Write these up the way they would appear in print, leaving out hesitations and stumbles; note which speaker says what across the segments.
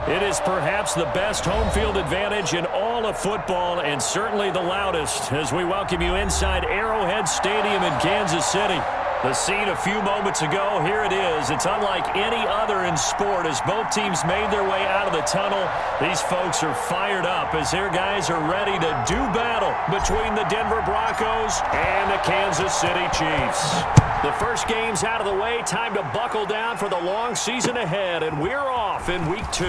Speaker 1: It is perhaps the best home field advantage in all of football and certainly the loudest as we welcome you inside Arrowhead Stadium in Kansas City. The scene a few moments ago, here it is. It's unlike any other in sport as both teams made their way out of the tunnel. These folks are fired up as their guys are ready to do battle between the Denver Broncos and the Kansas City Chiefs. The first game's out of the way. Time to buckle down for the long season ahead, and we're off in week 2.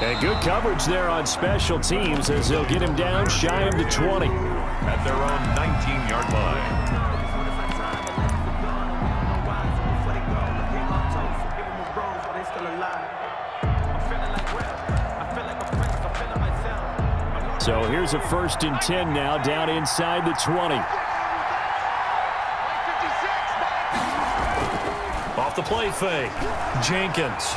Speaker 1: And good coverage there on special teams as they'll get him down shy of the 20.
Speaker 2: At their own 19-yard line.
Speaker 1: So here's a 1st and 10 now, down inside the 20. Off the play fake, Jenkins.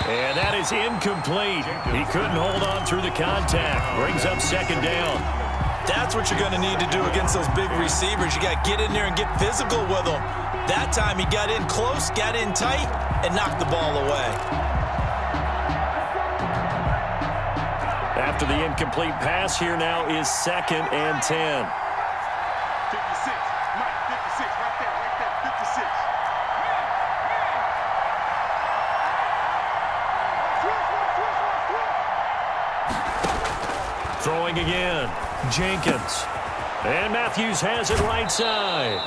Speaker 1: And that is incomplete. He couldn't hold on through the contact. Brings up 2nd down.
Speaker 3: That's what you're going to need to do against those big receivers. You got to get in there and get physical with them. That time he got in close, got in tight, and knocked the ball away.
Speaker 1: After the incomplete pass, here now is 2nd and 10.
Speaker 4: 56, Mike, 56, right there, 56.
Speaker 1: Throwing again, Jenkins. And Matthews has it right side.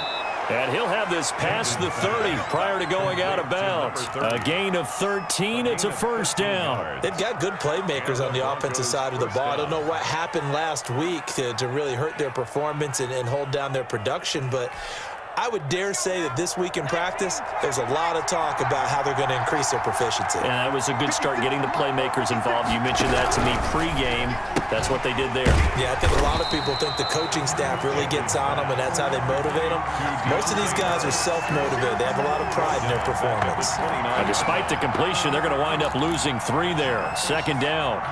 Speaker 1: And he'll have this past the 30 prior to going out of bounds. A gain of 13. It's a 1st down.
Speaker 3: They've got good playmakers on the offensive side of the ball. I don't know what happened last week to really hurt their performance and hold down their production, but I would dare say that this week in practice, there's a lot of talk about how they're going to increase their proficiency.
Speaker 1: And that was a good start getting the playmakers involved. You mentioned that to me pregame. That's what they did there.
Speaker 3: Yeah, I think a lot of people think the coaching staff really gets on them, and that's how they motivate them. Most of these guys are self-motivated. They have a lot of pride in their performance.
Speaker 1: And despite the completion, they're going to wind up losing 3 there. 2nd down.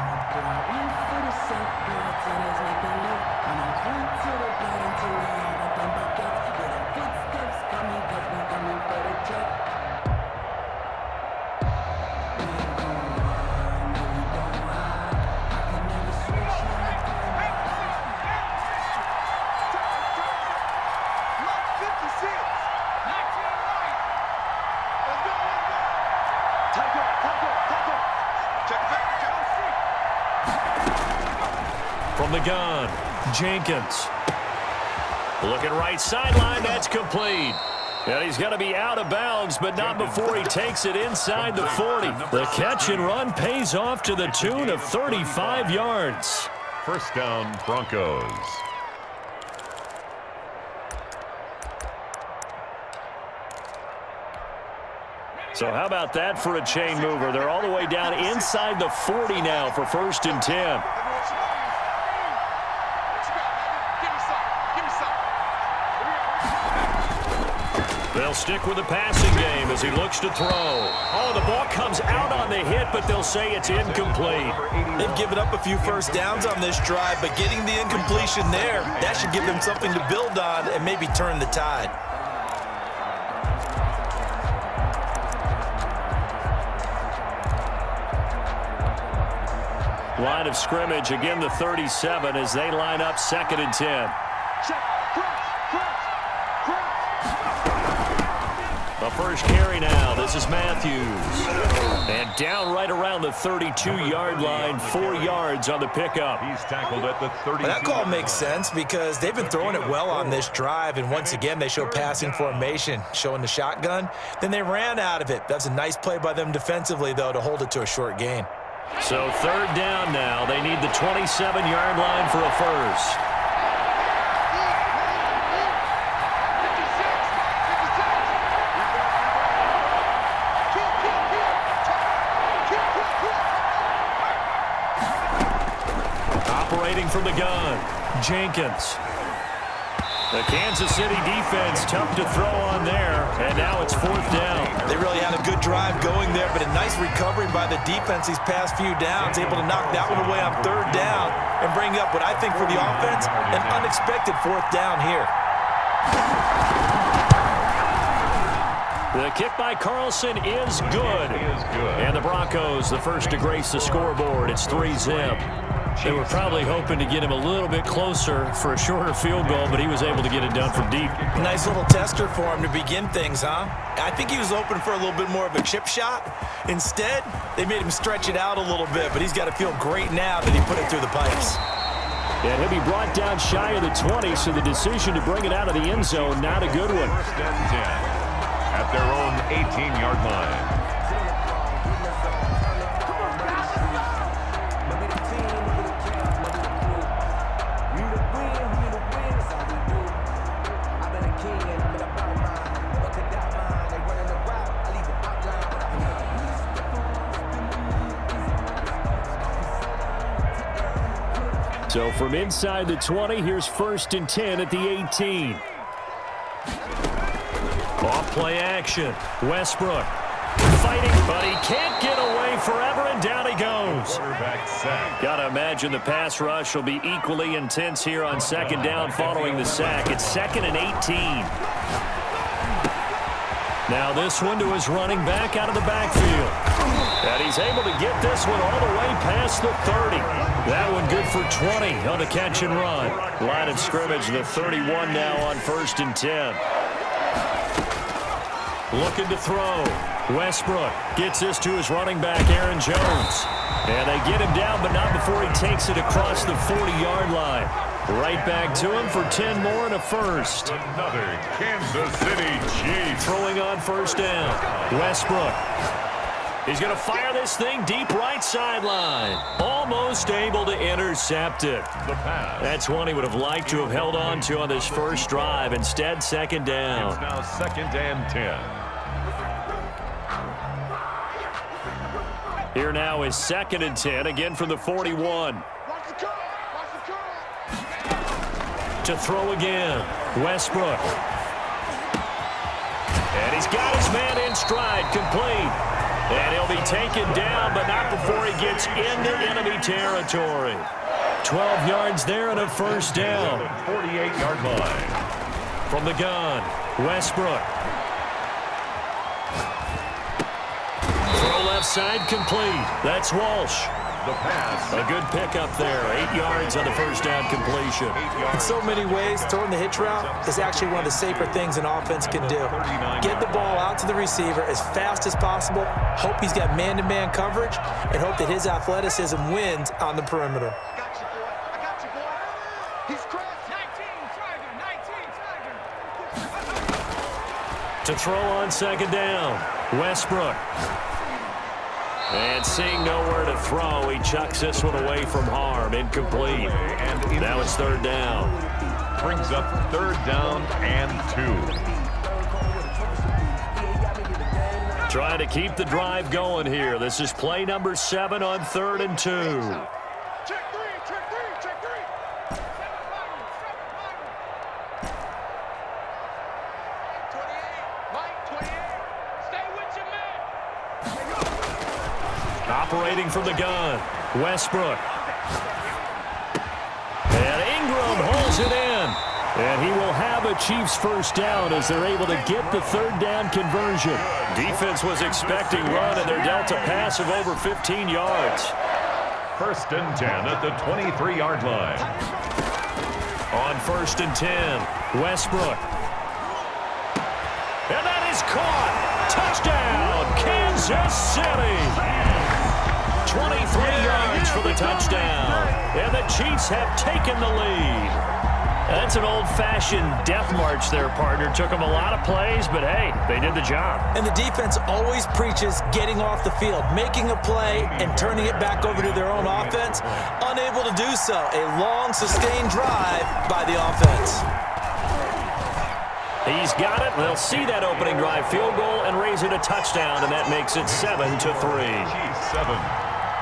Speaker 1: From the gun, Jenkins. Looking right sideline, that's complete. And he's going to be out of bounds, but not before he takes it inside the 40. The catch and run pays off to the tune of 35 yards.
Speaker 2: 1st down, Broncos.
Speaker 1: So how about that for a chain mover? They're all the way down inside the 40 now for 1st and 10. They'll stick with the passing game as he looks to throw. Oh, the ball comes out on the hit, but they'll say it's incomplete.
Speaker 3: They've given up a few 1st downs on this drive, but getting the incompletion there, that should give them something to build on and maybe turn the tide.
Speaker 1: Line of scrimmage, again the 37 as they line up 2nd and 10. The first carry now. This is Matthews. And down right around the 32-yard line, 4 yards on the pickup.
Speaker 2: He's tackled at the 32.
Speaker 3: Well, that call makes sense because they've been throwing it well on this drive, and once again they show passing formation, showing the shotgun. Then they ran out of it. That's a nice play by them defensively, though, to hold it to a short gain.
Speaker 1: So 3rd down now. They need the 27-yard line for a 1st. Operating from the gun, Jenkins. The Kansas City defense tough to throw on there, and now it's 4th down.
Speaker 3: They really had a good drive going there, but a nice recovery by the defense these past few downs, able to knock that one away on 3rd down and bring up what I think for the offense, an unexpected 4th down here.
Speaker 1: The kick by Carlson is good. And the Broncos, the first to grace the scoreboard. It's 3-zip. They were probably hoping to get him a little bit closer for a shorter field goal, but he was able to get it done from deep.
Speaker 3: Nice little tester for him to begin things, huh? I think he was hoping for a little bit more of a chip shot. Instead, they made him stretch it out a little bit, but he's got to feel great now that he put it through the pipes.
Speaker 1: And he'll be brought down shy of the 20, so the decision to bring it out of the end zone, not a good one.
Speaker 2: First and 10 at their own 18-yard line.
Speaker 1: So from inside the 20, here's first and 10 at the 18. Off play action. Westbrook fighting, but he can't get away forever, and down he goes.
Speaker 2: Quarterback sack.
Speaker 1: Got to imagine the pass rush will be equally intense here on second down following the sack. It's 2nd and 18. Now this one to his running back out of the backfield. And he's able to get this one all the way past the 30. That one good for 20 on the catch and run. Line of scrimmage, the 31 now on first and 10. Looking to throw. Westbrook gets this to his running back, Aaron Jones. And they get him down, but not before he takes it across the 40-yard line. Right back to him for 10 more and a first.
Speaker 2: Another Kansas City Chiefs.
Speaker 1: Throwing on first down. Westbrook. He's going to fire this thing deep right sideline. Almost able to intercept it.
Speaker 2: The pass.
Speaker 1: That's one he would have liked to have held on to on this first drive. Instead, second down.
Speaker 2: It's now 2nd and 10.
Speaker 1: Here now is 2nd and 10, again from the 41. To throw again. Westbrook. And he's got his man in stride, complete. And he'll be taken down, but not before he gets into enemy territory. 12 yards there and a first down.
Speaker 2: 48-yard line.
Speaker 1: From the gun, Westbrook. Throw left side, complete. That's Walsh.
Speaker 2: The pass.
Speaker 1: A good pickup there. 8 yards on the first down completion.
Speaker 3: In so many ways, throwing the hitch route is actually one of the safer things an offense can do. Get the ball out to the receiver as fast as possible, hope he's got man-to-man coverage, and hope that his athleticism wins on the perimeter.
Speaker 4: I got you, boy. I got you, boy. He's crazy. 19 Tiger.
Speaker 1: To throw on second down, Westbrook. And seeing nowhere to throw, he chucks this one away from harm. Incomplete.
Speaker 2: And
Speaker 1: Now it's third down.
Speaker 2: brings up 3rd down and 2.
Speaker 1: Trying to keep the drive going here. This is play number 7 on 3rd and 2.
Speaker 4: Check three, check three, check three. 28, Mike, 28. Stay with your man.
Speaker 1: Operating from the gun, Westbrook. And Ingram holds it in. And he will have a Chiefs first down as they're able to get the 3rd down conversion. Defense was expecting run, and they're dealt a pass of over 15 yards.
Speaker 2: 1st and 10 at the 23-yard line.
Speaker 1: On 1st and 10, Westbrook. And that is caught. Touchdown, Kansas City. 23 yards for the touchdown. And the Chiefs have taken the lead. That's an old-fashioned death march there, partner. Took them a lot of plays, but hey, they did the job.
Speaker 3: And the defense always preaches getting off the field, making a play, and turning it back over to their own offense. Unable to do so. A long, sustained drive by the offense.
Speaker 1: He's got it. They'll see that opening drive field goal and raise it a touchdown, and that makes it 7-3.
Speaker 2: Chiefs 7,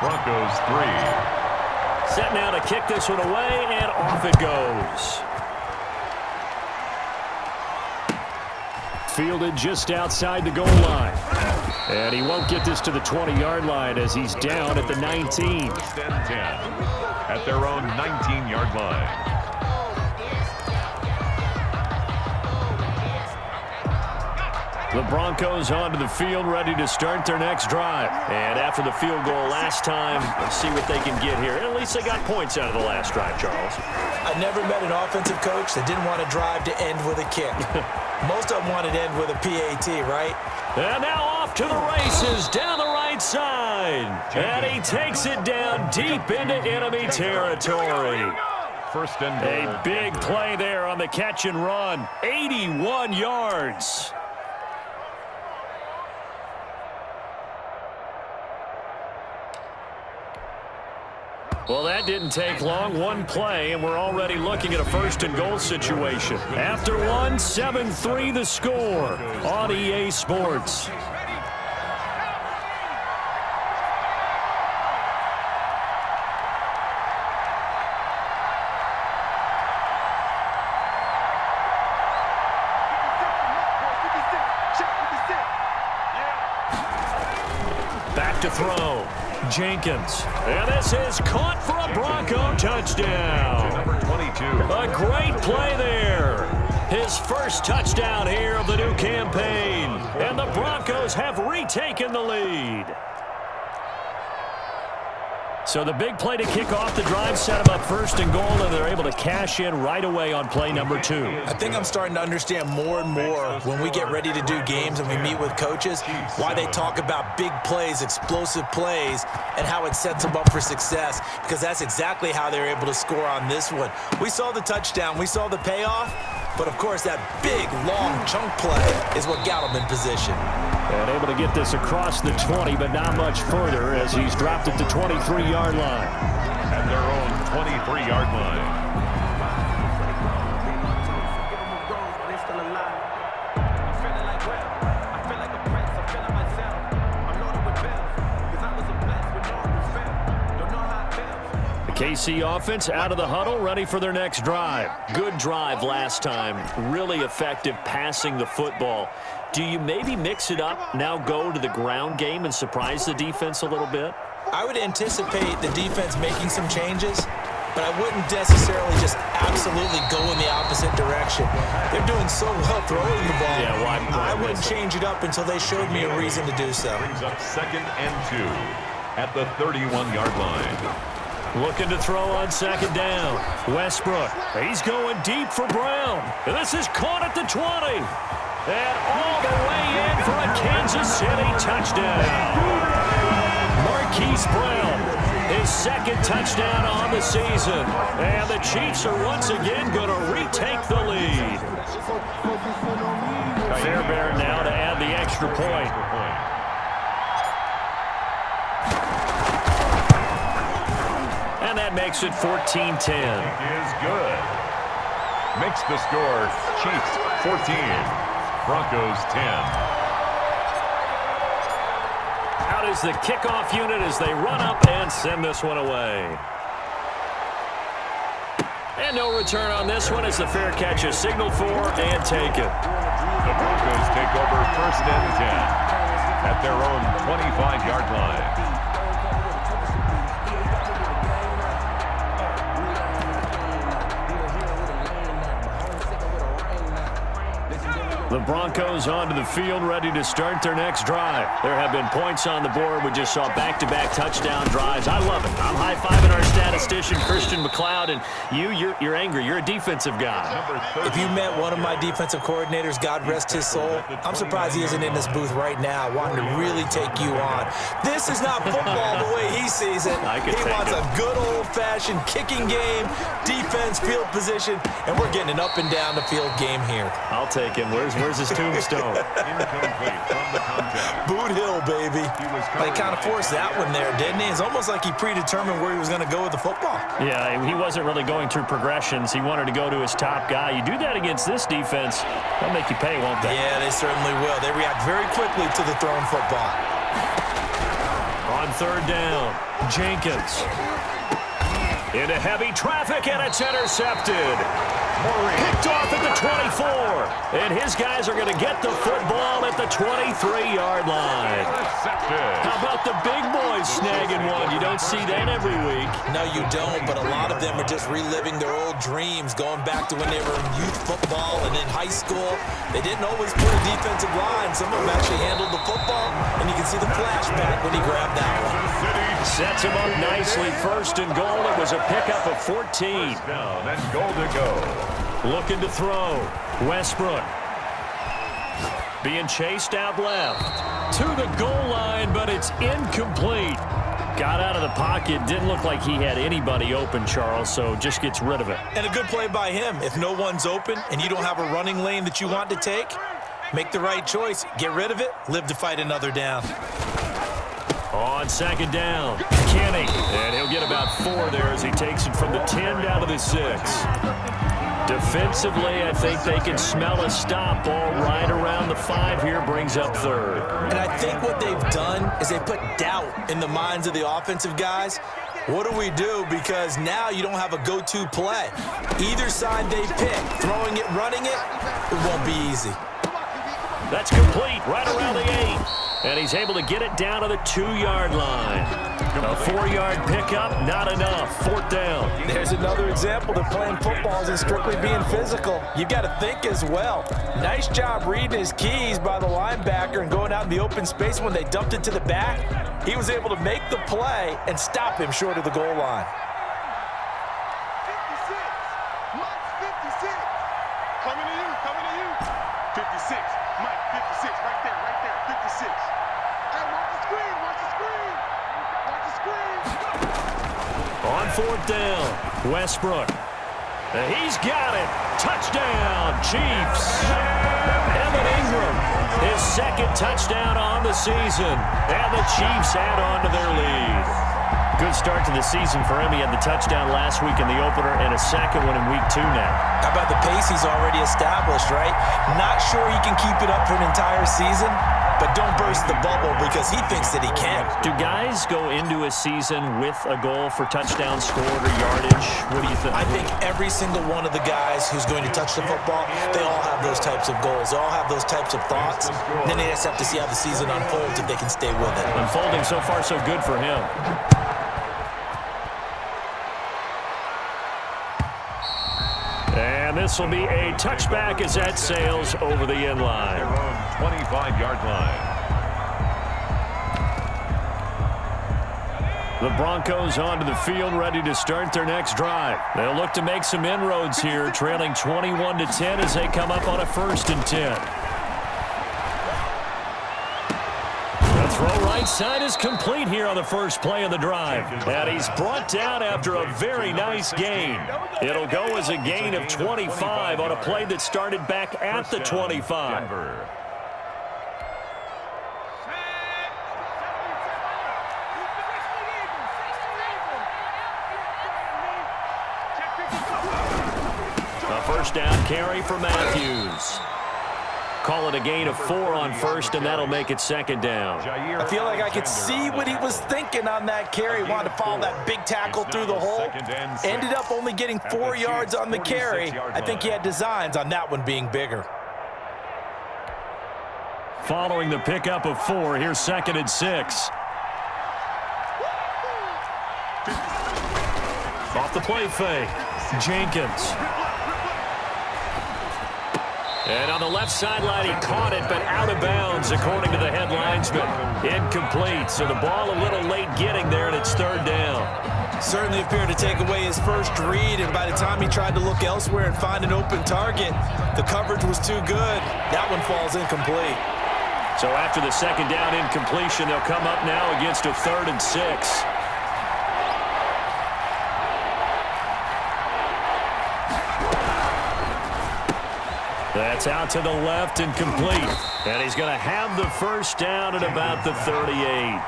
Speaker 2: Broncos 3.
Speaker 1: Set now to kick this one away, and off it goes. Fielded just outside the goal line. And he won't get this to the 20-yard line as he's down at the 19.
Speaker 2: 1st and 10 at their own 19-yard line.
Speaker 1: The Broncos onto the field, ready to start their next drive. And after the field goal last time, let's see what they can get here. At least they got points out of the last drive, Charles.
Speaker 3: I never met an offensive coach that didn't want to drive to end with a kick. Most of them wanted to end with a PAT, right?
Speaker 1: And now off to the races down the right side. And he takes it down deep into enemy territory.
Speaker 2: First and goal.
Speaker 1: A big play there on the catch and run. 81 yards. Well, that didn't take long. One play, and we're already looking at a first and goal situation. After one, 7-3 the score on EA Sports. Back to throw. Jenkins. And this is caught for a Bronco touchdown.
Speaker 2: Number 22.
Speaker 1: A great play there. His first touchdown here of the new campaign. And the Broncos have retaken the lead. So the big play to kick off the drive set them up first and goal, and they're able to cash in right away on play number 2.
Speaker 3: I think I'm starting to understand more and more when we get ready to do games and we meet with coaches why they talk about big plays, explosive plays, and how it sets them up for success, because that's exactly how they're able to score on this one. We saw the touchdown. We saw the payoff. But, of course, that big, long chunk play is what got him in position.
Speaker 1: And able to get this across the 20, but not much further as he's dropped at the 23-yard line.
Speaker 2: At their own 23-yard line. KC offense out of the huddle, ready for their next drive. Good drive last time. Really effective passing the football. Do you maybe mix it up, now go to the ground game and surprise the defense a little bit?
Speaker 3: I would anticipate the defense making some changes, but I wouldn't necessarily just absolutely go in the opposite direction. They're doing so well throwing the ball.
Speaker 1: Yeah, why
Speaker 3: I wouldn't change it up until they showed me a reason to do so.
Speaker 2: Brings up 2nd and 2 at the 31-yard line.
Speaker 1: Looking to throw on 2nd down. Westbrook, he's going deep for Brown. And this is caught at the 20. And all the way in for a Kansas City touchdown. Marquise Brown, his 2nd touchdown on the season. And the Chiefs are once again going to retake the lead. Fairbairn now to add the extra point. And that makes it 14-10.
Speaker 2: Is good. Makes the score Chiefs 14, Broncos 10.
Speaker 1: Out is the kickoff unit as they run up and send this one away. And no return on this one as the fair catch is signaled for and taken.
Speaker 2: The Broncos take over 1st and 10 at their own 25-yard line.
Speaker 1: The Broncos onto the field, ready to start their next drive. There have been points on the board. We just saw back-to-back touchdown drives. I love it. I'm high-fiving our statistician, Christian McLeod, and you're angry. You're a defensive guy.
Speaker 3: If you met one of my defensive coordinators, God rest his soul, I'm surprised he isn't in this booth right now wanting to really take you on. This is not football the way he sees it. He wants a good old-fashioned kicking game, defense, field position, and we're getting an up-and-down-the-field game here.
Speaker 1: I'll take him. Where's his tombstone?
Speaker 2: Incomplete from the contact.
Speaker 3: Boot Hill, baby. They kind of forced that one there, didn't he? It's almost like he predetermined where he was going to go with the football.
Speaker 1: Yeah, he wasn't really going through progressions. He wanted to go to his top guy. You do that against this defense, they'll make you pay, won't they?
Speaker 3: Yeah, they certainly will. They react very quickly to the thrown football.
Speaker 1: On 3rd down, Jenkins. Into heavy traffic, and it's intercepted. Picked off at the 24. And his guys are going to get the football at the 23-yard line. How about the big boys snagging one? You don't see that every week.
Speaker 3: No, you don't, but a lot of them are just reliving their old dreams, going back to when they were in youth football and in high school. They didn't always put a defensive line. Some of them actually handled the football, and you can see the flashback when he grabbed that one.
Speaker 1: Sets him up nicely. First and goal. It was a pickup of 14.
Speaker 5: Down and goal to go.
Speaker 1: Looking to throw. Westbrook. Being chased out left. To the goal line, but it's incomplete. Got out of the pocket. Didn't look like he had anybody open, Charles, so just gets rid of it.
Speaker 3: And a good play by him. If no one's open and you don't have a running lane that you want to take, make the right choice. Get rid of it. Live to fight another down.
Speaker 1: On second down, Kenny. And he'll get about 4 there as he takes it from the 10 down to the 6. Defensively, I think they can smell a stop. Ball right around the 5 here, brings up 3rd.
Speaker 3: And I think what they've done is they put doubt in the minds of the offensive guys. What do we do? Because now you don't have a go-to play. Either side they pick, throwing it, running it, it won't be easy.
Speaker 1: That's complete, right around the 8. And he's able to get it down to the 2-yard line. A 4-yard pickup, not enough. 4th down.
Speaker 3: There's another example that playing football isn't strictly being physical. You've got to think as well. Nice job reading his keys by the linebacker and going out in the open space when they dumped it to the back. He was able to make the play and stop him short of the goal line.
Speaker 4: 56. Mike's 56. Coming to you. 56. Mike, 56. Right there. 56. Hey, watch the screen. Watch the screen. Watch the screen.
Speaker 1: On 4th down, Westbrook. He's got it. Touchdown, Chiefs. Evan Ingram, his 2nd touchdown on the season. And the Chiefs add on to their lead. Good start to the season for him. He had the touchdown last week in the opener and a 2nd one in week 2 now.
Speaker 3: How about the pace he's already established, right? Not sure he can keep it up for an entire season, but don't burst the bubble because he thinks that he can.
Speaker 1: Do guys go into a season with a goal for touchdown scored or yardage? What do you think?
Speaker 3: I think every single one of the guys who's going to touch the football, they all have those types of goals. They all have those types of thoughts. Then they just have to see how the season unfolds if they can stay with it.
Speaker 1: Unfolding so far so good for him. And this will be a touchback as that sails over the end line.
Speaker 5: 25-yard line.
Speaker 1: The Broncos onto the field, ready to start their next drive. They'll look to make some inroads here, trailing 21-10 as they come up on a 1st and 10. The throw right side is complete here on the first play of the drive. And he's brought down after a very nice gain. It'll go as a gain of 25 on a play that started back at the 25. A first down carry for Matthews. Call it a gain of 4 on 1st, and that'll make it 2nd down.
Speaker 3: I feel like I could see what he was thinking on that carry. Wanted to follow that big tackle through the hole. Ended up only getting 4 yards on the carry. I think he had designs on that one being bigger.
Speaker 1: Following the pickup of 4, here's 2nd and 6. Off the play fake, Jenkins. And on the left sideline, he caught it, but out of bounds, according to the head linesman. Incomplete, so the ball a little late getting there, and it's 3rd down.
Speaker 3: Certainly appeared to take away his first read, and by the time he tried to look elsewhere and find an open target, the coverage was too good. That one falls incomplete.
Speaker 1: So after the 2nd down incompletion, they'll come up now against a 3rd and 6. That's out to the left and complete. And he's going to have the first down at about the 38.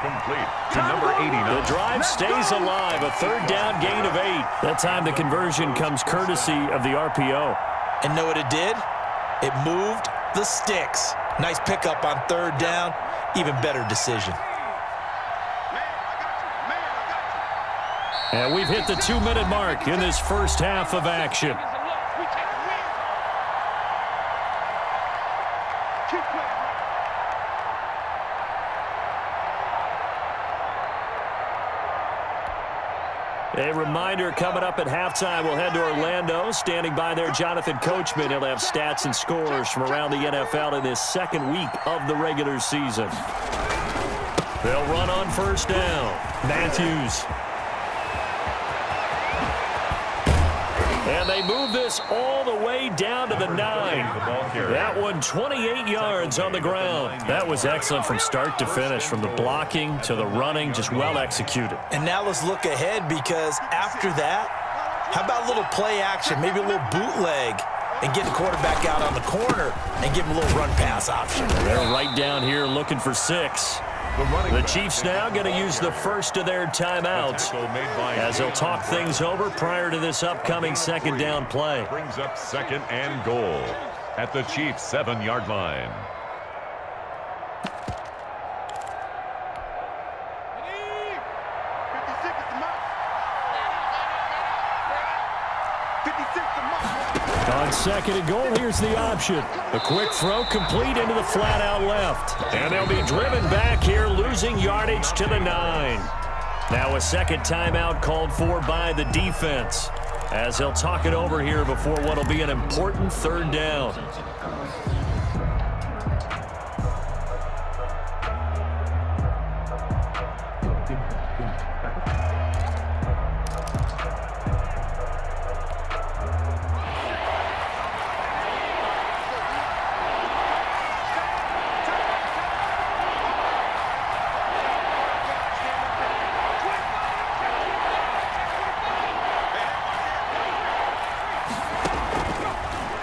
Speaker 5: Complete to number 89.
Speaker 1: The drive stays alive. A 3rd down gain of 8. That time the conversion comes courtesy of the RPO.
Speaker 3: And know what it did? It moved the sticks. Nice pickup on 3rd down. Even better decision.
Speaker 1: And we've hit the 2-minute mark in this first half of action. A reminder coming up at halftime. We'll head to Orlando. Standing by there, Jonathan Coachman. He'll have stats and scores from around the NFL in this second week of the regular season. They'll run on first down. Matthews. And they move this all the way down to the 9. That one 28 yards on the ground. That was excellent from start to finish, from the blocking to the running, just well executed.
Speaker 3: And now let's look ahead, because after that, how about a little play action, maybe a little bootleg, and get the quarterback out on the corner and give him a little run pass option.
Speaker 1: They're right down here looking for 6. The Chiefs now going to use the first of their timeouts as they'll talk things over prior to this upcoming second down play.
Speaker 5: Brings up second and goal at the Chiefs' 7-yard line.
Speaker 1: On second and goal, here's the option. A quick throw complete into the flat out left. And they'll be driven back here, losing yardage to the 9. Now a second timeout called for by the defense, as they'll talk it over here before what will be an important third down.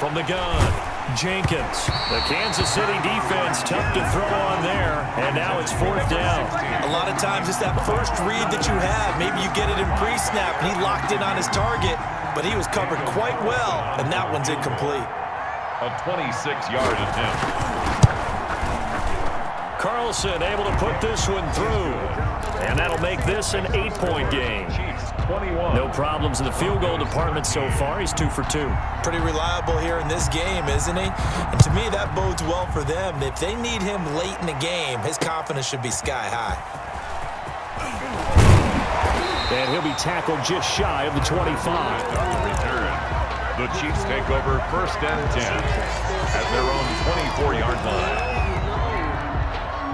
Speaker 1: From the gun, Jenkins. The Kansas City defense tough to throw on there, and now it's fourth down.
Speaker 3: A lot of times it's that first read that you have. Maybe you get it in pre-snap, and he locked in on his target, but he was covered quite well, and that one's incomplete.
Speaker 5: A 26-yard attempt.
Speaker 1: Carlson able to put this one through, and that'll make this an 8-point game.
Speaker 5: Chiefs 21.
Speaker 1: No problems in the field goal department so far. He's 2 for 2.
Speaker 3: Pretty reliable here in this game, isn't he? And to me, that bodes well for them. If they need him late in the game, his confidence should be sky high.
Speaker 1: And he'll be tackled just shy of the 25.
Speaker 5: On the return, the Chiefs take over first and 10 at their own 24-yard line.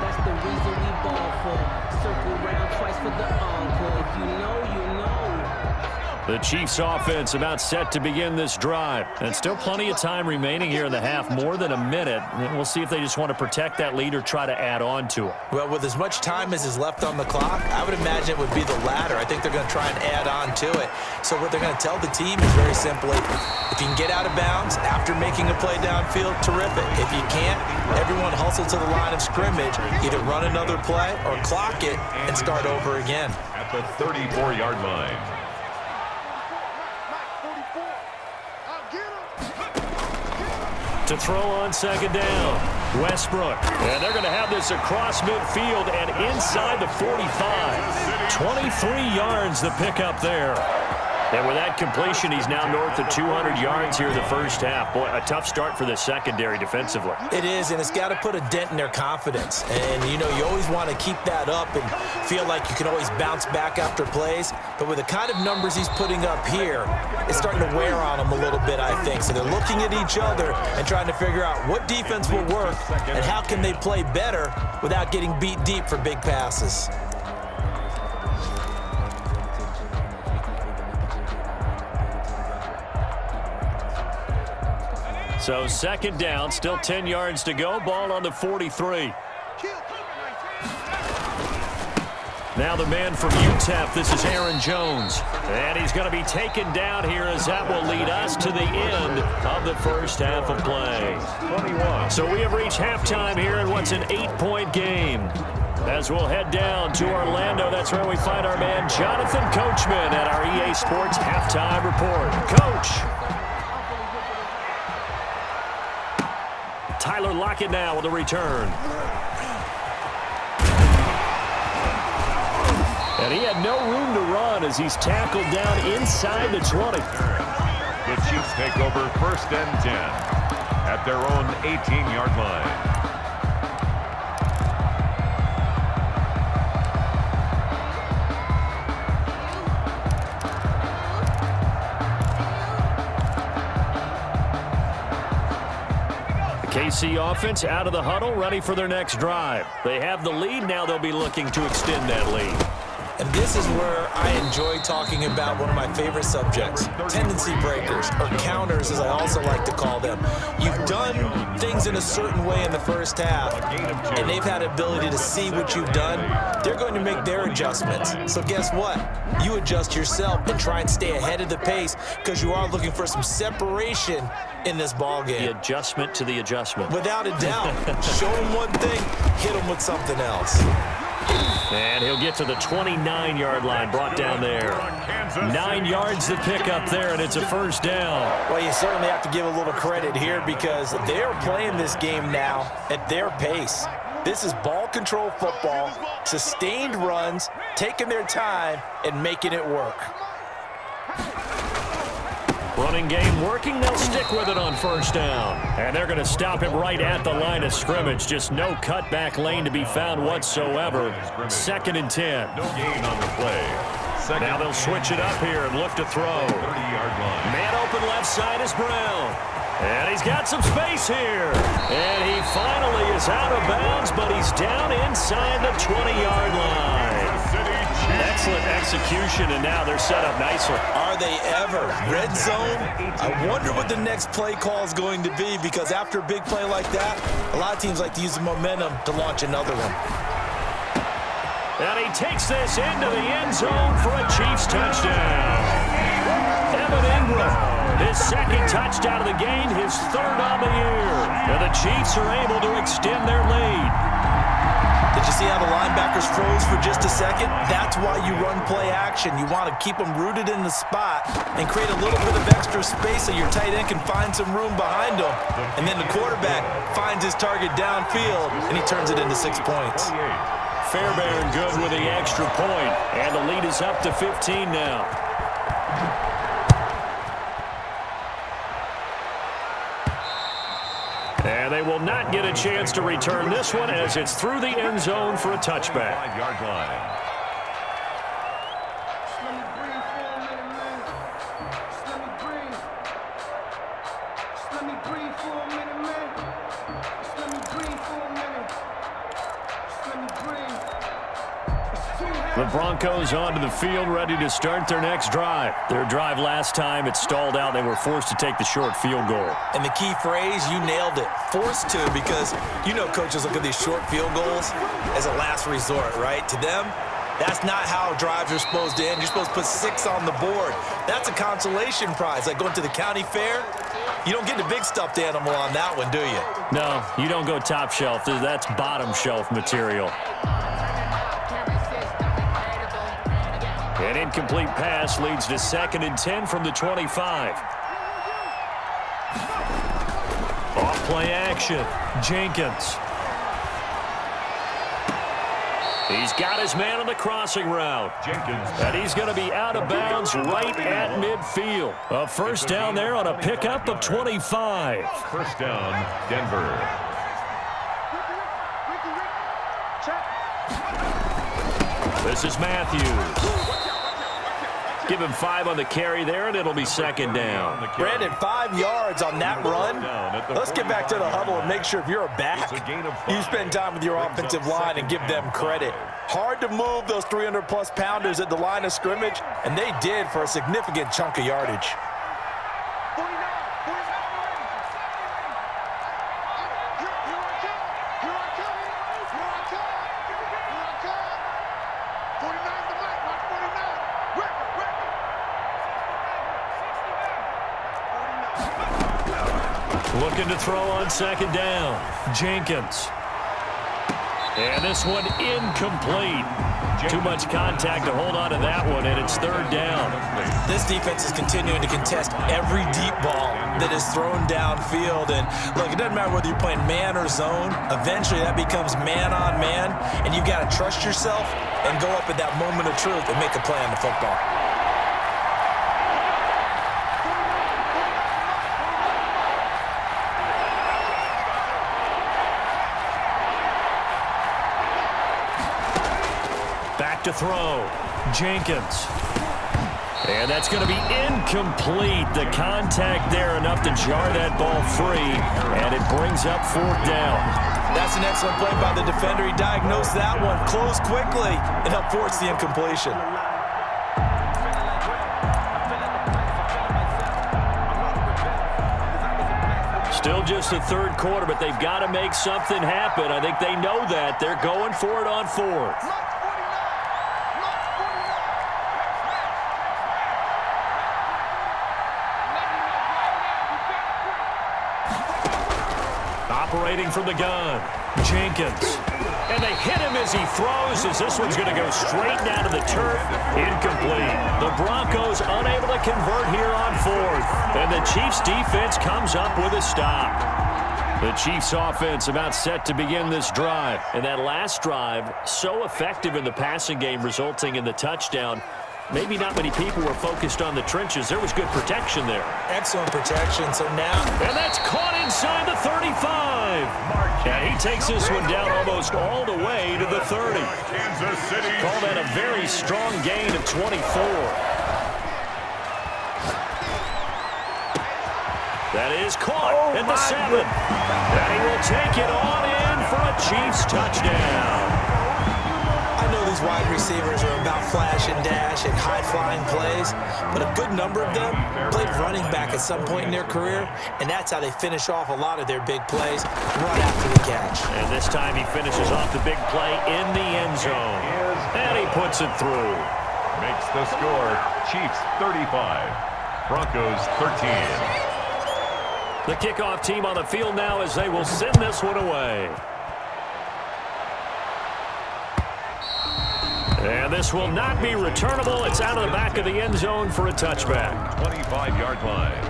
Speaker 6: That's the reason we ball for. Circle round twice for the encore. If you know, you know.
Speaker 1: The Chiefs offense about set to begin this drive. And still plenty of time remaining here in the half, more than a minute. And we'll see if they just want to protect that lead or try to add on to it.
Speaker 3: Well, with as much time as is left on the clock, I would imagine it would be the latter. I think they're going to try and add on to it. So what they're going to tell the team is very simply, if you can get out of bounds after making a play downfield, terrific. If you can't, everyone hustle to the line of scrimmage, either run another play or clock it and start over again.
Speaker 5: At the 34-yard line.
Speaker 1: To throw on second down, Westbrook. And they're going to have this across midfield and inside the 45. 23 yards the pickup there. And with that completion, he's now north of 200 yards here in the first half. Boy, a tough start for the secondary defensively.
Speaker 3: It is, and it's got to put a dent in their confidence. And, you know, you always want to keep that up and feel like you can always bounce back after plays. But with the kind of numbers he's putting up here, it's starting to wear on them a little bit, I think. So they're looking at each other and trying to figure out what defense will work and how can they play better without getting beat deep for big passes.
Speaker 1: So second down, still 10 yards to go. Ball on the 43. Now the man from UTEP, this is Aaron Jones. And he's going to be taken down here as that will lead us to the end of the first half of play.
Speaker 5: 21.
Speaker 1: So we have reached halftime here in what's an 8-point game. As we'll head down to Orlando, that's where we find our man Jonathan Coachman at our EA Sports Halftime Report. Coach. Tyler Lockett now with a return. And he had no room to run as he's tackled down inside the 20.
Speaker 5: The Chiefs take over first and 10 at their own 18-yard line.
Speaker 1: KC offense out of the huddle, ready for their next drive. They have the lead. Now they'll be looking to extend that lead.
Speaker 3: And this is where I enjoy talking about one of my favorite subjects, tendency breakers, or counters as I also like to call them. You've done things in a certain way in the first half, and they've had the ability to see what you've done. They're going to make their adjustments. So guess what? You adjust yourself and try and stay ahead of the pace because you are looking for some separation in this ball game.
Speaker 2: The adjustment to the adjustment.
Speaker 3: Without a doubt. Show them one thing, hit them with something else.
Speaker 1: And he'll get to the 29-yard line, brought down there. 9 yards to pick up there, and it's a first down.
Speaker 3: Well, you certainly have to give a little credit here because they're playing this game now at their pace. This is ball control football, sustained runs, taking their time, and making it work.
Speaker 1: Running game working. They'll stick with it on first down. And they're going to stop him right at the line of scrimmage. Just no cutback lane to be found whatsoever. 2nd and 10.
Speaker 5: No gain on the play.
Speaker 1: Now they'll switch it up here and look to throw.
Speaker 5: 30-yard line.
Speaker 1: Man open left side is Brown. And he's got some space here. And he finally is out of bounds, but he's down inside the 20-yard line. Excellent execution, and now they're set up nicely.
Speaker 3: Are they ever? Red zone? I wonder what the next play call is going to be because after a big play like that, a lot of teams like to use the momentum to launch another one.
Speaker 1: And he takes this into the end zone for a Chiefs touchdown. Evan Ingram, his 2nd touchdown of the game, his 3rd on the year. And the Chiefs are able to extend their lead.
Speaker 3: Did you see how the linebackers froze for just a second? That's why you run play action. You want to keep them rooted in the spot and create a little bit of extra space so your tight end can find some room behind him. And then the quarterback finds his target downfield, and he turns it into 6 points.
Speaker 1: Fairbairn good with the extra point, and the lead is up to 15 now. And they will not get a chance to return this one as it's through the end zone for a touchback.
Speaker 5: 5-yard line.
Speaker 1: The Broncos onto the field, ready to start their next drive. Their drive last time, it stalled out. They were forced to take the short field goal.
Speaker 3: And the key phrase, you nailed it. Forced to, because you know coaches look at these short field goals as a last resort, right? To them, that's not how drives are supposed to end. You're supposed to put 6 on the board. That's a consolation prize. Like going to the county fair, you don't get the big stuffed animal on that one, do you?
Speaker 1: No, you don't go top shelf. That's bottom shelf material. An incomplete pass leads to 2nd and 10 from the 25. Off play action. Jenkins. He's got his man on the crossing route.
Speaker 5: Jenkins.
Speaker 1: And he's going to be out of bounds right at midfield. A first down there on a pickup of 25.
Speaker 5: First down, Denver.
Speaker 1: This is Matthews. Give him 5 on the carry there, and it'll be 2nd down.
Speaker 3: Brandon, 5 yards on that run. Let's get back to the huddle and make sure if you're a back, you spend time with your offensive line and give them credit. Hard to move those 300-plus pounders at the line of scrimmage, and they did for a significant chunk of yardage.
Speaker 1: Looking to throw on 2nd down. Jenkins. And this one incomplete. Too much contact to hold on to that one, and it's 3rd down.
Speaker 3: This defense is continuing to contest every deep ball that is thrown downfield. And look, it doesn't matter whether you're playing man or zone. Eventually, that becomes man on man, and you've got to trust yourself and go up at that moment of truth and make a play on the football.
Speaker 1: Back to throw. Jenkins. And that's going to be incomplete. The contact there enough to jar that ball free, and it brings up 4th down.
Speaker 3: That's an excellent play by the defender. He diagnosed that one, closed quickly, and helped force the incompletion.
Speaker 1: Still just the 3rd quarter, but they've got to make something happen. I think they know that. They're going for it on 4th. Operating from the gun, Jenkins. And they hit him as he throws, as this one's going to go straight down to the turf. Incomplete. The Broncos unable to convert here on 4th. And the Chiefs defense comes up with a stop. The Chiefs offense about set to begin this drive. And that last drive, so effective in the passing game, resulting in the touchdown. Maybe not many people were focused on the trenches. There was good protection there.
Speaker 3: Excellent protection. So now...
Speaker 1: And that's caught inside the 35. And he takes this one down almost all the way to the 30.
Speaker 5: Kansas City.
Speaker 1: Call that a very strong gain of 24. That is caught at the 7. And he will take it on in for a Chiefs touchdown.
Speaker 3: I know these wide receivers are about flash and dash and high-flying plays, but a good number of them played running back at some point in their career, and that's how they finish off a lot of their big plays right after the catch.
Speaker 1: And this time he finishes off the big play in the end zone. And he puts it through.
Speaker 5: Makes the score Chiefs 35, Broncos 13.
Speaker 1: The kickoff team on the field now as they will send this one away. And this will not be returnable. It's out of the back of the end zone for a touchback.
Speaker 5: 25-yard line.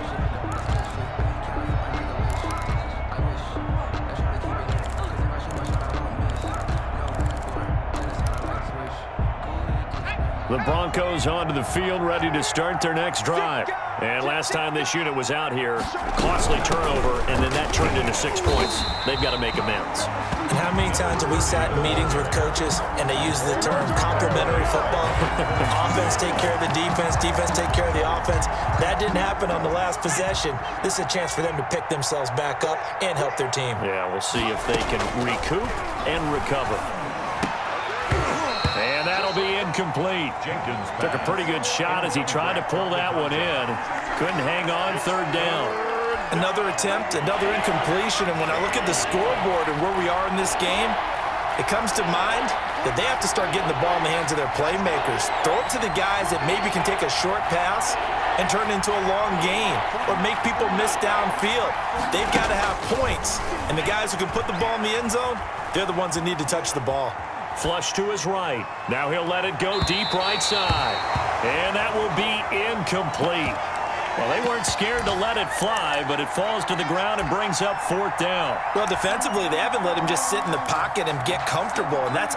Speaker 1: The Broncos onto the field, ready to start their next drive. And last time this unit was out here, costly turnover, and then that turned into 6 points. They've got to make amends.
Speaker 3: And how many times have we sat in meetings with coaches and they use the term complementary football? Offense take care of the defense, defense take care of the offense. That didn't happen on the last possession. This is a chance for them to pick themselves back up and help their team.
Speaker 1: Yeah, we'll see if they can recoup and recover. And that'll be incomplete.
Speaker 5: Jenkins
Speaker 1: Took a pretty good shot as he tried to pull that one in. Couldn't hang on 3rd down.
Speaker 3: Another attempt, another incompletion, and when I look at the scoreboard and where we are in this game, it comes to mind that they have to start getting the ball in the hands of their playmakers. Throw it to the guys that maybe can take a short pass and turn it into a long gain or make people miss downfield. They've got to have points, and the guys who can put the ball in the end zone, they're the ones that need to touch the ball.
Speaker 1: Flush to his right. Now he'll let it go deep right side. And that will be incomplete. Well, they weren't scared to let it fly, but it falls to the ground and brings up 4th down.
Speaker 3: Well, defensively, they haven't let him just sit in the pocket and get comfortable, and that's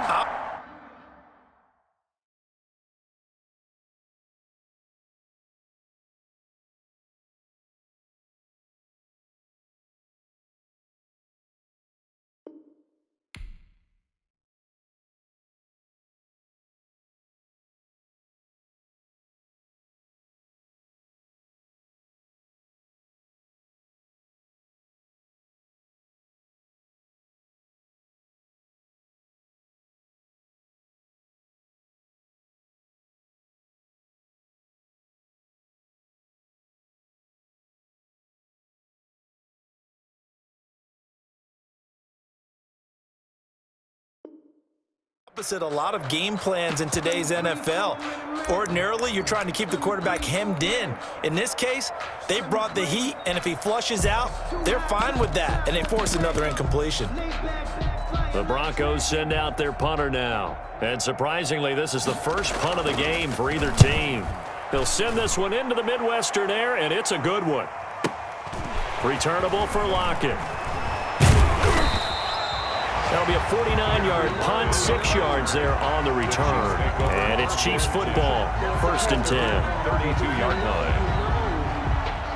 Speaker 3: opposite a lot of game plans in today's NFL. Ordinarily, you're trying to keep the quarterback hemmed in. In this case, they brought the heat, and if he flushes out, they're fine with that, and they force another incompletion.
Speaker 1: The Broncos send out their punter now. And surprisingly, this is the first punt of the game for either team. They'll send this one into the Midwestern air, and it's a good one. Returnable for Lockett. That'll be a 49-yard punt, 6 yards there on the return. And it's Chiefs football, 1st and 10.
Speaker 5: 32-yard line.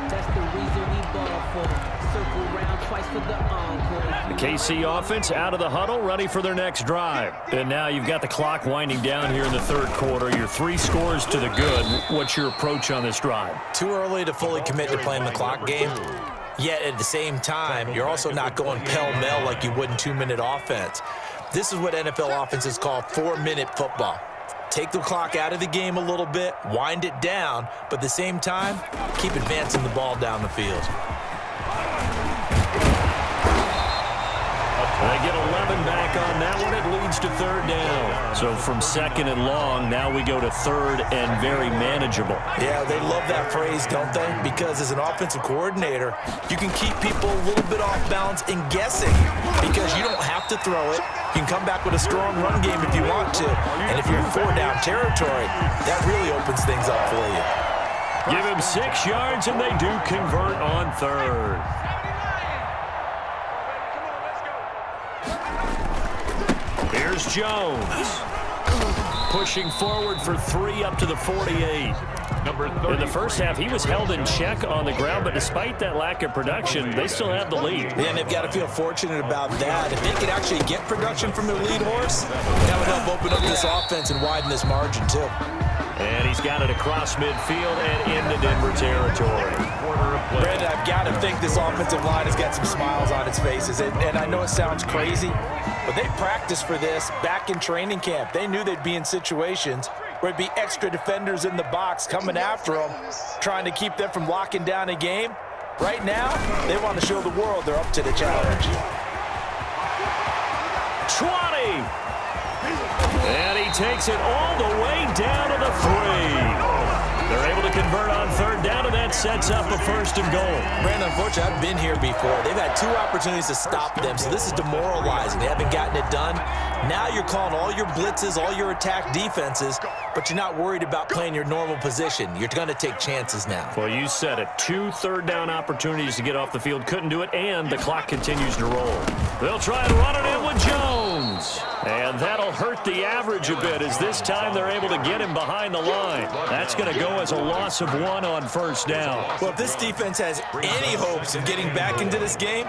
Speaker 6: That's the reason we ball for circle Circle round twice for the encore.
Speaker 1: The KC offense out of the huddle, ready for their next drive. And now you've got the clock winding down here in the third quarter. Your 3 scores to the good. What's your approach on this drive?
Speaker 3: Too early to fully commit to playing the clock game. Yet at the same time, you're also not going pell-mell like you would in 2-minute offense. This is what NFL offenses call 4-minute football. Take the clock out of the game a little bit, wind it down, but at the same time, keep advancing the ball down the field.
Speaker 1: They get 11 back on that one. It leads to third down. So from second and long, now we go to third and very manageable.
Speaker 3: Yeah, they love that phrase, don't they? Because as an offensive coordinator, you can keep people a little bit off balance and guessing because you don't have to throw it. You can come back with a strong run game if you want to. And if you're in 4-down territory, that really opens things up for you.
Speaker 1: Give him 6 yards, and they do convert on third. Here's Jones. Pushing forward for 3 up to the 48. In the first half, he was held in check on the ground, but despite that lack of production, they still have the lead.
Speaker 3: Yeah, and they've got to feel fortunate about that. If they could actually get production from their lead horse, that would help open up this offense and widen this margin, too.
Speaker 1: And he's got it across midfield and into Denver territory.
Speaker 3: Brandon, I've got to think this offensive line has got some smiles on its faces. And I know it sounds crazy, but they practiced for this back in training camp. They knew they'd be in situations where it'd be extra defenders in the box coming after them, trying to keep them from locking down a game. Right now, they want to show the world they're up to the challenge.
Speaker 1: 20! And he takes it all the way down to the 3. They're able to convert on third down, and that sets up a first and goal.
Speaker 3: Brandon, unfortunately, I've been here before. They've had 2 opportunities to stop them, so this is demoralizing. They haven't gotten it done. Now you're calling all your blitzes, all your attack defenses, but you're not worried about playing your normal position. You're going to take chances now.
Speaker 1: Well, you said it. 2 third-down opportunities to get off the field. Couldn't do it, and the clock continues to roll. They'll try and run it in with Jones. And that'll hurt the average a bit as this time they're able to get him behind the line. That's going to go as a loss of 1 on first down.
Speaker 3: Well, if this defense has any hopes of getting back into this game,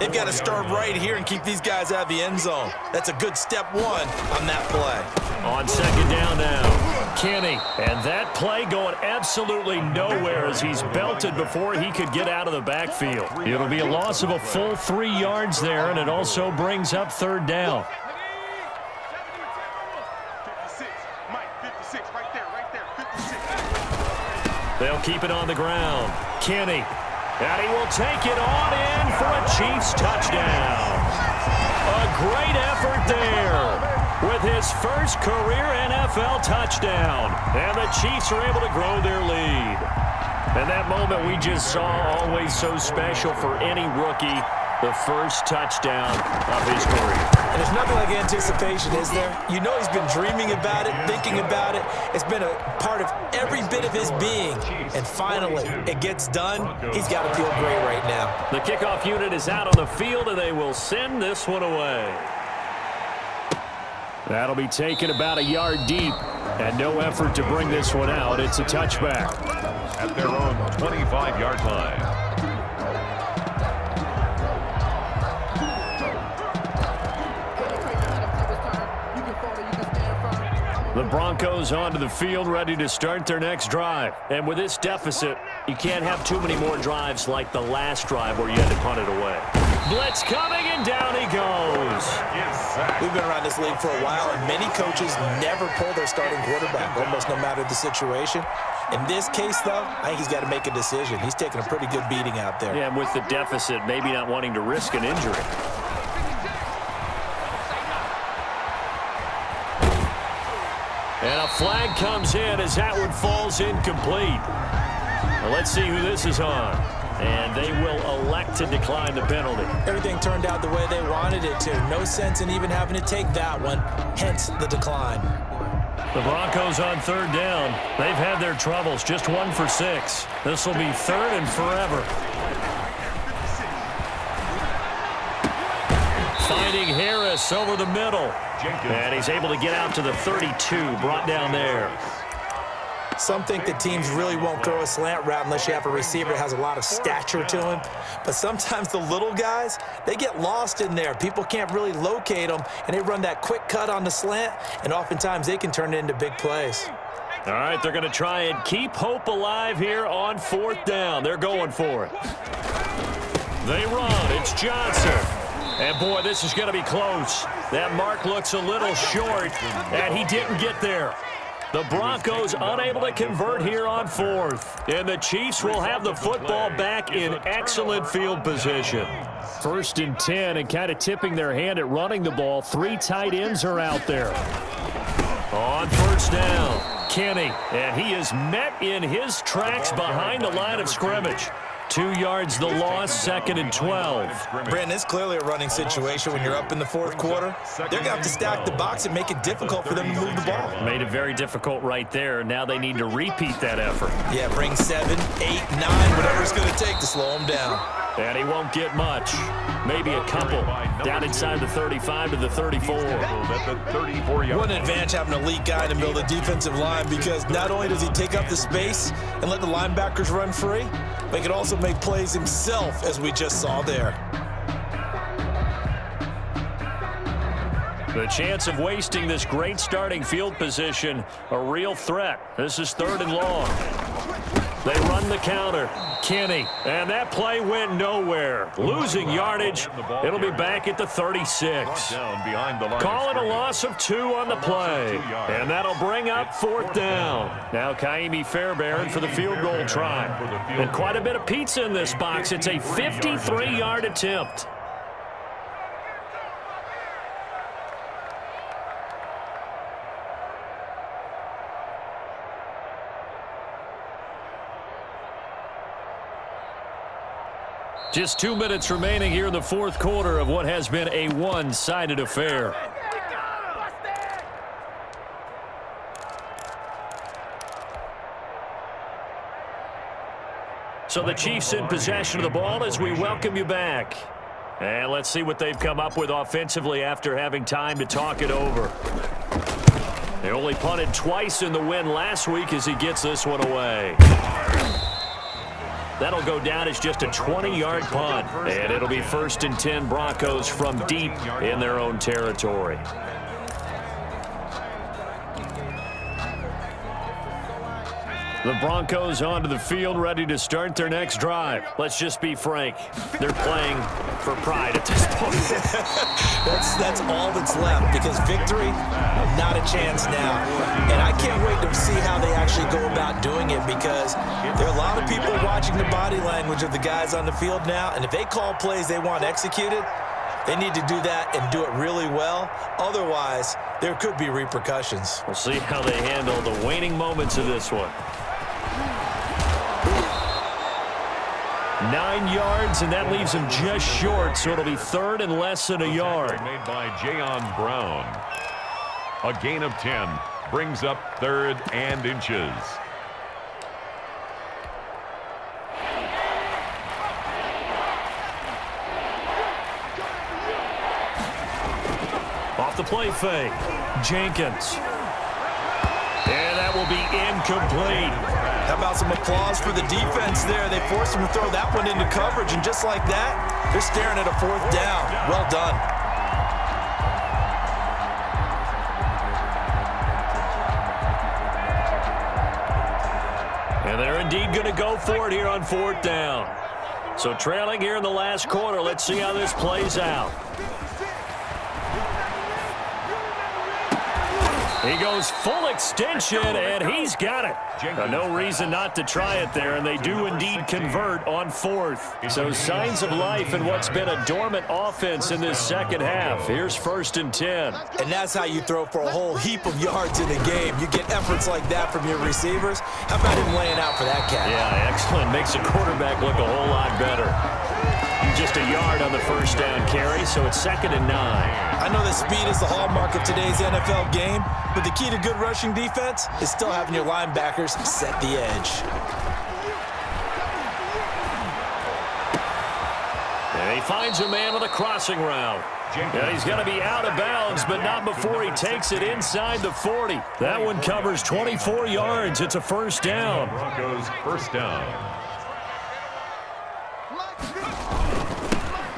Speaker 3: they've got to start right here and keep these guys out of the end zone. That's a good step 1 on that play.
Speaker 1: On second down now, Kenny. And that play going absolutely nowhere as he's belted before he could get out of the backfield. It'll be a loss of a full 3 yards there, and it also brings up third down.
Speaker 4: 56, Mike, 56, right there, 56.
Speaker 1: They'll keep it on the ground. Kenny. And he will take it on in for a Chiefs touchdown. A great effort there with his first career NFL touchdown. And the Chiefs are able to grow their lead. And that moment we just saw, always so special for any rookie, the first touchdown of his career.
Speaker 3: And there's nothing like anticipation, is there? You know he's been dreaming about it, thinking about it. It's been a part of every bit of his being. And finally, it gets done. He's got to feel great right now.
Speaker 1: The kickoff unit is out on the field, and they will send this one away. That'll be taken about a yard deep, and no effort to bring this one out. It's a touchback.
Speaker 5: At their own 25-yard line.
Speaker 1: The Broncos onto the field, ready to start their next drive. And with this deficit, you can't have too many more drives like the last drive where you had to punt it away. Blitz coming, and down he goes.
Speaker 3: We've been around this league for a while, and many coaches never pull their starting quarterback, almost no matter the situation. In this case, though, I think he's got to make a decision. He's taking a pretty good beating out there.
Speaker 1: Yeah, and with the deficit, maybe not wanting to risk an injury. And a flag comes in as that one falls incomplete. Well, let's see who this is on. And they will elect to decline the penalty.
Speaker 3: Everything turned out the way they wanted it to. No sense in even having to take that one, hence the decline.
Speaker 1: The Broncos on third down. They've had their troubles, just 1 for 6. This will be third and forever. Finding Harris over the middle. And he's able to get out to the 32, brought down there.
Speaker 3: Some think that teams really won't throw a slant route unless you have a receiver that has a lot of stature to him. But sometimes the little guys, they get lost in there. People can't really locate them, and they run that quick cut on the slant, and oftentimes they can turn it into big plays.
Speaker 1: All right, they're going to try and keep hope alive here on 4th down. They're going for it. They run. It's Johnson. And, boy, this is going to be close. That mark looks a little short, and he didn't get there. The Broncos unable to convert here on 4th. And the Chiefs will have the football back in excellent field position. 1st and 10, and kind of tipping their hand at running the ball. 3 tight ends are out there. On 1st down, Kenny. And he is met in his tracks behind the line of scrimmage. 2 yards the loss, 2nd and 12.
Speaker 3: Brandon, it's clearly a running situation when you're up in the 4th quarter. They're going to have to stack the box and make it difficult for them to move the ball.
Speaker 1: Made it very difficult right there. Now they need to repeat that effort.
Speaker 3: Yeah, bring 7, 8, 9, whatever it's going to take to slow them down.
Speaker 1: And he won't get much. Maybe a couple. Down inside the 35 to the 34.
Speaker 3: What an advantage having an elite guy in the middle of the defensive line, because not only does he take up the space and let the linebackers run free, but he can also make plays himself, as we just saw there.
Speaker 1: The chance of wasting this great starting field position, a real threat. This is 3rd and long. They run the counter. Kenny. And that play went nowhere. Losing yardage. It'll be back at the 36. Calling a loss of 2 on the play. And that'll bring up 4th down. Now Kaimi Fairbairn for the field goal try. And quite a bit of pizza in this box. It's a 53-yard attempt. Just 2 minutes remaining here in the 4th quarter of what has been a one-sided affair. So the Chiefs in possession of the ball as we welcome you back. And let's see what they've come up with offensively after having time to talk it over. They only punted twice in the win last week as he gets this one away. That'll go down as just a 20-yard punt, and it'll be 1st and 10 Broncos from deep in their own territory. The Broncos onto the field, ready to start their next drive. Let's just be frank. They're playing for pride at this point.
Speaker 3: That's all that's left, because victory, not a chance now. And I can't wait to see how they actually go about doing it, because there are a lot of people watching the body language of the guys on the field now, and if they call plays they want executed, they need to do that and do it really well. Otherwise, there could be repercussions.
Speaker 1: We'll see how they handle the waning moments of this one. 9 yards, and that leaves him just short, so it'll be 3rd and less than a yard.
Speaker 5: Made by Jayon Brown. A gain of 10 brings up 3rd and inches.
Speaker 1: Off the play fake, Jenkins. And that will be incomplete.
Speaker 3: How about some applause for the defense there? They forced him to throw that one into coverage, and just like that, they're staring at a 4th down. Well done.
Speaker 1: And they're indeed going to go for it here on 4th down. So trailing here in the last quarter, let's see how this plays out. He goes full extension, and he's got it. No reason not to try it there, and they do indeed convert on 4th. So signs of life in what's been a dormant offense in this second half. Here's 1st and 10.
Speaker 3: And that's how you throw for a whole heap of yards in a game. You get efforts like that from your receivers. How about him laying out for that cat?
Speaker 1: Yeah, excellent. Makes the quarterback look a whole lot better. Just a yard on the 1st down carry, so it's 2nd and 9.
Speaker 3: I know that speed is the hallmark of today's NFL game, but the key to good rushing defense is still having your linebackers set the edge.
Speaker 1: And he finds a man with a crossing route. Yeah, he's going to be out of bounds, but not before he takes it inside the 40. That one covers 24 yards. It's a first down.
Speaker 5: Broncos first down.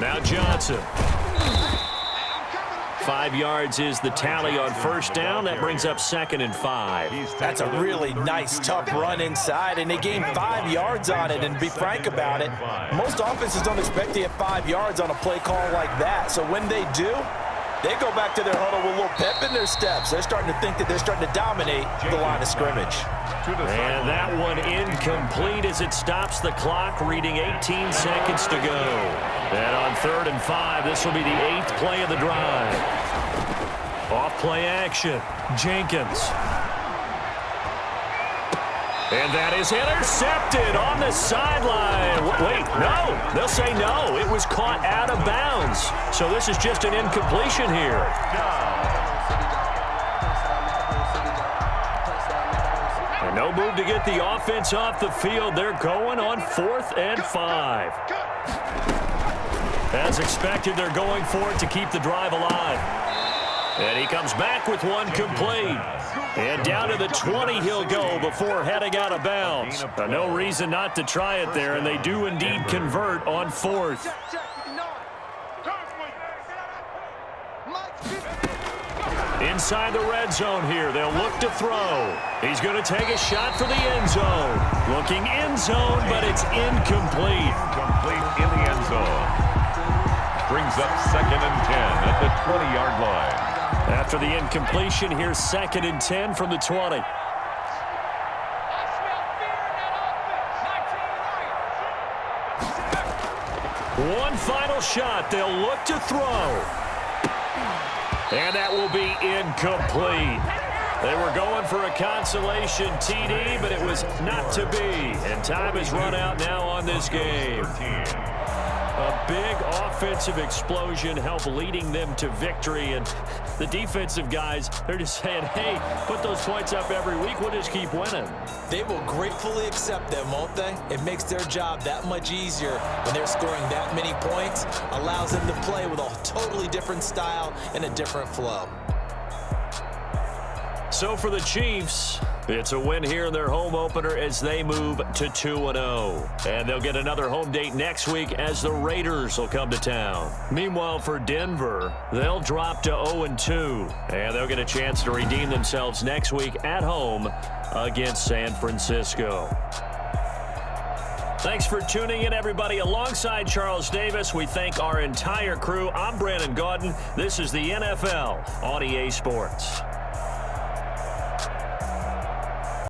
Speaker 1: Now Johnson. 5 yards is the tally on first down. That brings up 2nd and 5.
Speaker 3: That's a really nice, tough run inside, and they gained 5 yards on it. And to be frank about it, most offenses don't expect to get 5 yards on a play call like that. So when they do, they go back to their huddle with a little pep in their steps. They're starting to think that they're starting to dominate the line of scrimmage.
Speaker 1: And that one incomplete as it stops the clock, reading 18 seconds to go. And on 3rd and 5, this will be the 8th play of the drive. Off-play action, Jenkins. And that is intercepted on the sideline. Wait, no. They'll say no. It was caught out of bounds. So this is just an incompletion here. And no move to get the offense off the field. They're going on 4th and 5. As expected, they're going for it to keep the drive alive. And he comes back with one complete. And down to the 20 he'll go before heading out of bounds. No reason not to try it there, and they do indeed convert on 4th. Inside the red zone here, they'll look to throw. He's going to take a shot for the end zone. Looking end zone, but it's incomplete.
Speaker 5: Complete in the end zone. Brings up 2nd and 10 at the 20-yard line.
Speaker 1: After the incompletion, here's 2nd and 10 from the 20. One final shot. They'll look to throw. And that will be incomplete. They were going for a consolation TD, but it was not to be. And time has run out now on this game. A big offensive explosion helped leading them to victory. And the defensive guys, they're just saying, hey, put those points up every week. We'll just keep winning.
Speaker 3: They will gratefully accept them, won't they? It makes their job that much easier when they're scoring that many points. Allows them to play with a totally different style and a different flow.
Speaker 1: So for the Chiefs, it's a win here in their home opener as they move to 2-0. And they'll get another home date next week as the Raiders will come to town. Meanwhile, for Denver, they'll drop to 0-2. And they'll get a chance to redeem themselves next week at home against San Francisco. Thanks for tuning in, everybody. Alongside Charles Davis, we thank our entire crew. I'm Brandon Gaudin. This is the NFL on EA Sports.